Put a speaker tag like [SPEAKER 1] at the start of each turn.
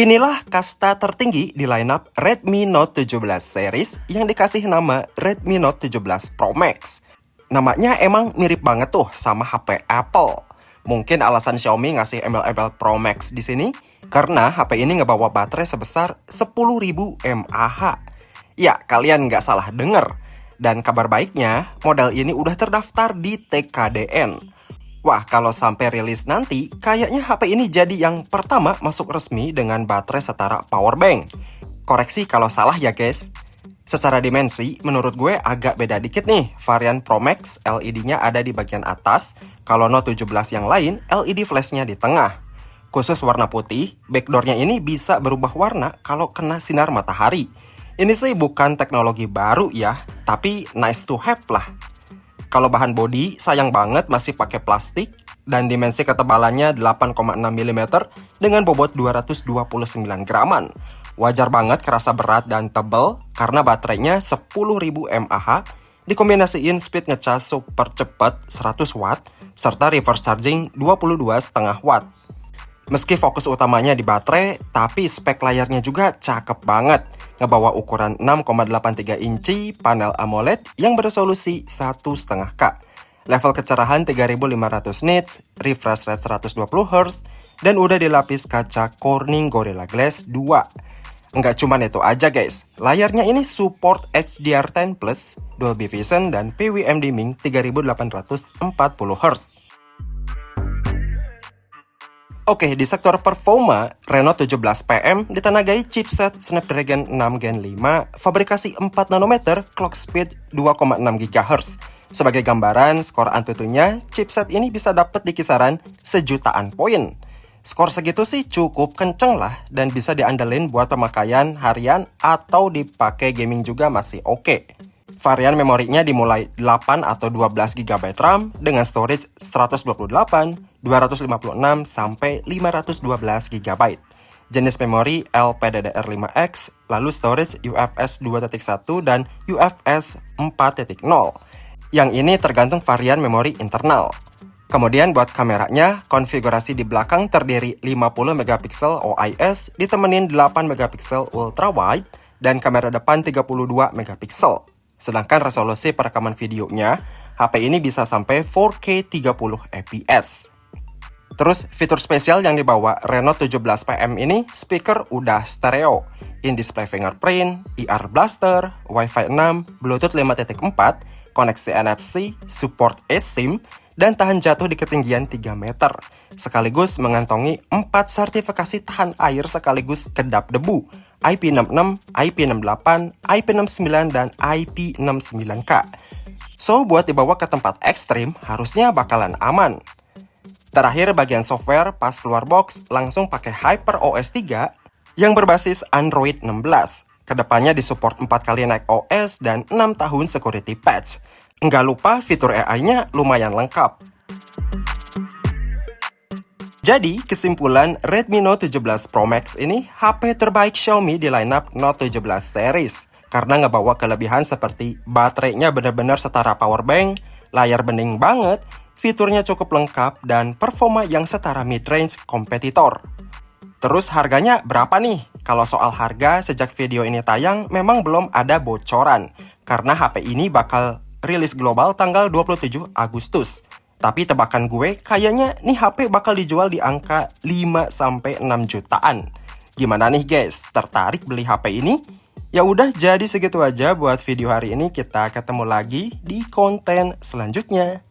[SPEAKER 1] Inilah kasta tertinggi di lineup Redmi Note 17 series yang dikasih nama Redmi Note 17 Pro Max. Namanya emang mirip banget tuh sama HP Apple. Mungkin alasan Xiaomi ngasih embel-embel Pro Max di sini karena HP ini ngebawa baterai sebesar 10.000 mAh. Ya, kalian nggak salah denger. Dan kabar baiknya, model ini udah terdaftar di TKDN. Wah, kalau sampai rilis nanti, kayaknya HP ini jadi yang pertama masuk resmi dengan baterai setara power bank. Koreksi kalau salah ya guys. Secara dimensi, menurut gue agak beda dikit nih. Varian Pro Max, LED-nya ada di bagian atas. Kalau Note 17 yang lain, LED flash-nya di tengah. Khusus warna putih, backdoor-nya ini bisa berubah warna kalau kena sinar matahari. Ini sih bukan teknologi baru ya, tapi nice to have lah. Kalau bahan bodi, sayang banget masih pakai plastik dan dimensi ketebalannya 8,6 mm dengan bobot 229 graman. Wajar banget kerasa berat dan tebal karena baterainya 10.000 mAh dikombinasiin speed ngecas super cepat 100 watt serta reverse charging 22,5 watt. Meski fokus utamanya di baterai, tapi spek layarnya juga cakep banget. Ngebawa ukuran 6,83 inci panel AMOLED yang beresolusi 1,5K. Level kecerahan 3500 nits, refresh rate 120Hz, dan udah dilapis kaca Corning Gorilla Glass 2. Nggak cuma itu aja guys, layarnya ini support HDR10+, Dolby Vision, dan PWM dimming 3840Hz. Oke, di sektor performa, Reno 17 PM ditenagai chipset Snapdragon 6 Gen 5, fabrikasi 4 nanometer, clock speed 2,6 GHz. Sebagai gambaran, skor Antutunya, chipset ini bisa dapat di kisaran sejutaan poin. Skor segitu sih cukup kenceng lah, dan bisa diandelin buat pemakaian harian atau dipakai gaming juga masih oke. Varian memorinya dimulai 8 atau 12 GB RAM dengan storage 128, 256, sampai 512 GB. Jenis memori LPDDR5X, lalu storage UFS 2.1 dan UFS 4.0. Yang ini tergantung varian memori internal. Kemudian buat kameranya, konfigurasi di belakang terdiri 50 MP OIS ditemenin 8 MP ultra wide dan kamera depan 32 MP. Sedangkan resolusi perekaman videonya, HP ini bisa sampai 4K 30 fps. Terus fitur spesial yang dibawa Reno 17 PM ini, speaker udah stereo, in-display fingerprint, IR blaster, Wi-Fi 6, Bluetooth 5.4, koneksi NFC, support eSIM, dan tahan jatuh di ketinggian 3 meter. Sekaligus mengantongi 4 sertifikasi tahan air sekaligus kedap debu, IP66, IP68, IP69, dan IP69K. So, buat dibawa ke tempat ekstrim, harusnya bakalan aman. Terakhir, bagian software pas keluar box langsung pakai HyperOS 3 yang berbasis Android 16. Kedepannya disupport 4 kali naik OS dan 6 tahun security patch. Nggak lupa fitur AI-nya lumayan lengkap. Jadi, kesimpulan Redmi Note 17 Pro Max ini HP terbaik Xiaomi di lineup Note 17 series. Karena ngebawa kelebihan seperti baterainya benar-benar setara power bank, layar bening banget, fiturnya cukup lengkap, dan performa yang setara mid-range kompetitor. Terus harganya berapa nih? Kalau soal harga, sejak video ini tayang memang belum ada bocoran. Karena HP ini bakal rilis global tanggal 27 Agustus. Tapi tebakan gue, kayaknya nih HP bakal dijual di angka 5-6 jutaan. Gimana nih guys? Tertarik beli HP ini? Ya udah, jadi segitu aja buat video hari ini. Kita ketemu lagi di konten selanjutnya.